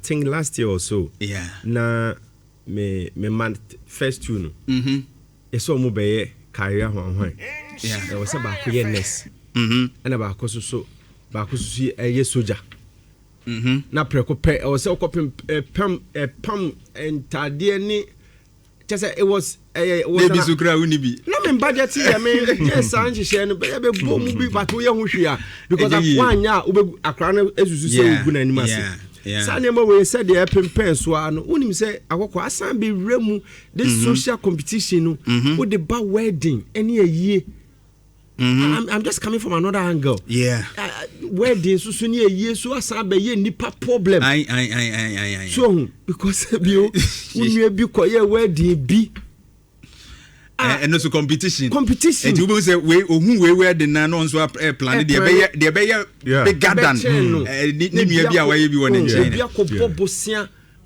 think last year or so. Yeah. Na me man first two no. Yes, so mobile career one. Yeah. There was about yearness. And about so a soldier. Na preko pe I was so pam and tadiani. Just it was maybe sukra unibi. No me budget I mean yes anji share no be bom bi but we hu hwia because akwanya ube akra na esusu se ugu na animase. Sa name we said the pempen so ano unim say akoko asan be remu this social competition no with the ba wedding any a year. I'm just coming from another angle. Yeah. Wedding so so ni a year so asan be ye nipa problem. I. So because you we be ko ye wedding bi and also competition. And you will say we wedding na no so plan the be big garden. Ni be away you be one in China.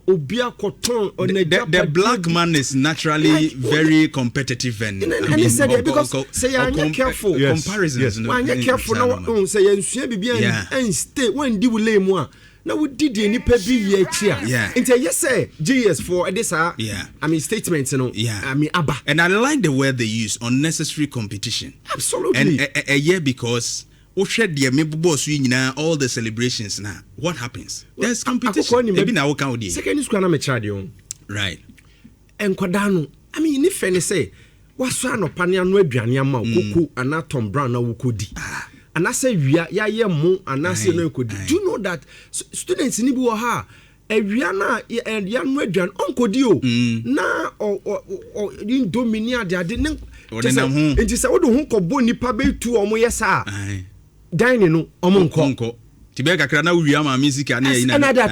The black man is naturally very competitive and he said because say I'm careful comparisons. When you're careful now say you and stay when do we more. Now we did any pebi yeah. Until yes say GES for this I mean statements you know. Yeah. I mean abba. And I like the word they use, unnecessary competition. Absolutely. And a year because all the celebrations now. What happens? There's competition. Maybe now can second is na me child right. And kwadano. I mean if any say what's no pania no aduane ama kuku ana Tom Brown na wukodi. And I say ya mo and I say no could. Do you know that students in Ibu ha Rihanna and young Redran Uncle Dio na or in Dominia they didn't it is all the hunko boni pabe two or more yes dining no omonko Tibeka krana Uriama music and another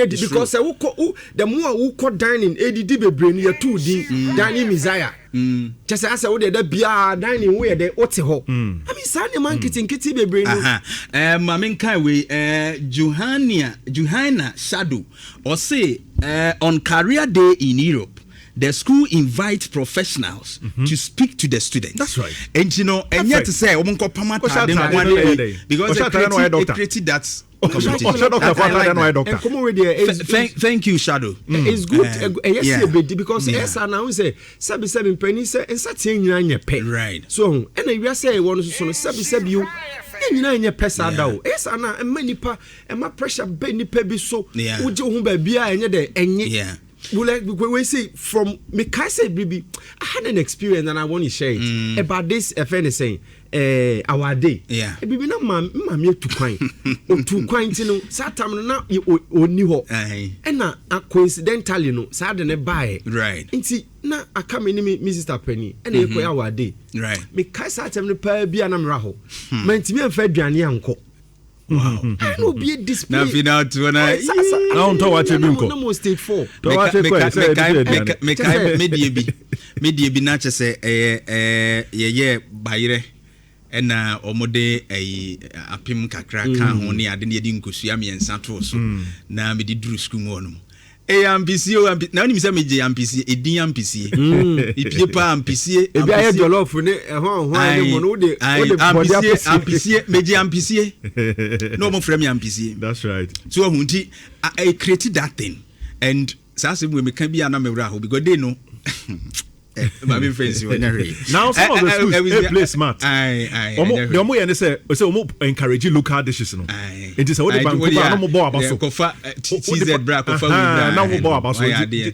because the more who call dining ADD be brain your 2D dining Messiah. Just as I would the bia dining where they ought to ho. I mean, Sunday man kitty be brain. Mamin Kaiwe, Johanna Shadow, or say on career day in Europe. The school invites professionals to speak to the students. That's right. And you know, and yet to say, because it created that. Thank you, Shadow. It's good. Yes, because yes, I now say, Sabi penny say, and such a pay. Right. So, and I say, one of the Sabi you. In your pesa down. Yes, and many pa and my pressure benny pebby so. Would you be and we say from me say baby I had an experience and I want to share it about this FN saying our day baby na mam to kwine o to kwine you know satam na oni ho and na coincidentally no sa de ne buy right nti na aka me ni me sister Penny and e koya our day right me kai satam ne pa bia na mra ho mantimi amfa aduane anko. Wow. I no be a display. Now final to na. Now to watch binko. No more stage 4. To watch media bi na chese ye bayire ena omode apim kakra kan ho ne ade ne yedi nkosua me ensa to so na me di duru school mu onum AMPC na oni mi say meje AMPC edin AMPC ipie pa AMPC e bia ye jollof ne ho ane mo no de AMPC meje AMPC no mo frame AMPC. That's right. So hunti I created that thing and say we can be na me wra ho because they know my friends now some of the schools play smart. The more you say encourage local dishes no. It is what the bank no more about so. TZ bra kofa now more about so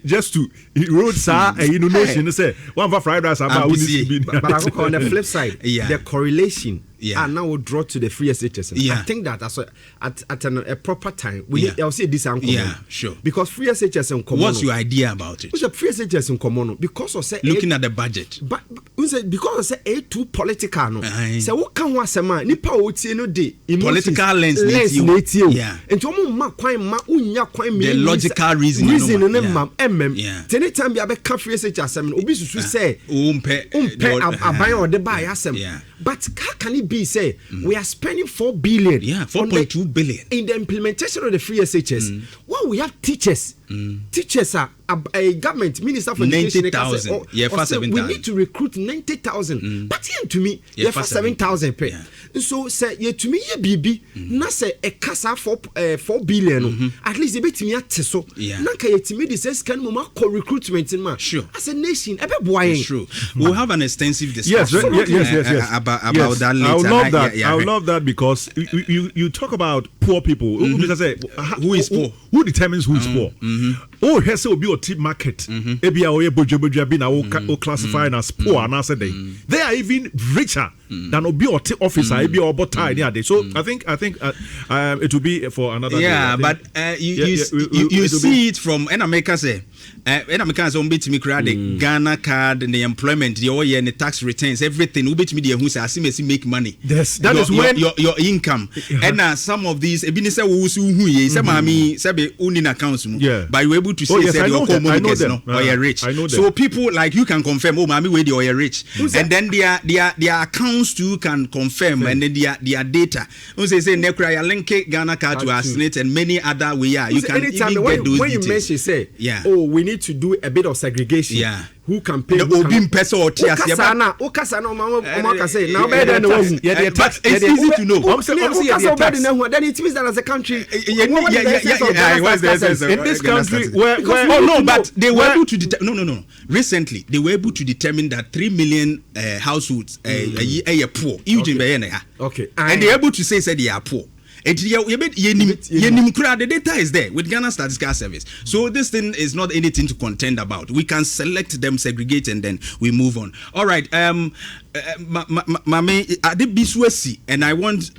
just to road sir you know notion say one for fried rice about but on the flip side the correlation and now we'll draw to the free SHS. I think that at a proper time I'll say this uncle. Yeah, sure. Because free SHS in common. What's your idea about it? What's the free SHS in common? Because of say looking at the budget. But because of say too political no. Say what can one say man nipa o tie no dey political lens native. Yeah. And to ma kwan ma unya kwan me the logical reason no mam anytime be abeka free SHS no obi susu say umpe aban o de buy asem. But how can it be say we are spending 4 billion 4.2 billion in the implementation of the free SHS when we have teachers teachers are a government minister for education 90,000. We need to recruit 90,000. But here to me, for 7,000 pay. So say ye to me ye bibi na say a kasa 4 billion. At least a bit me at so. Na ka ye to me this is can mama call recruitment in ma. Sure. As a nation, true. We'll have an extensive discussion. Yes. About that later. I would love that. I would love that because you talk about poor people. Who is poor? Who determines who is poor? Oh, here will be a tip market. Ebi a bojo bi na o classified as poor and answer they are even richer than obi or officer ebi or botai ni. So I think it will be for another day. But you see it from America say on bit me the Ghana card and the employment the all year and the tax returns everything we bit me the who say asimesi make money. Yes, that is when your income and some of these ebi say wo su hu ye say mami say be owning accounts mu but you able to say say your common or you're rich. So people like you can confirm mami we the or you're rich and then their accounts too can confirm and then their data who say nekra ya link Ghana card to our Senate and many other way you can even get those when details. You mention say we need to do a bit of segregation. Who can pay? The Obim person or Tias. Now better than it's easy to know. Then it means that as a country, in this country, but they were able to no. Recently, they were able to determine that 3 million households are poor. Okay, and they're able to say they are poor. The data is there with Ghana Statistical Service. So this thing is not anything to contend about. We can select them, segregate, and then we move on. All right. Mame, I did Biswesi, and I want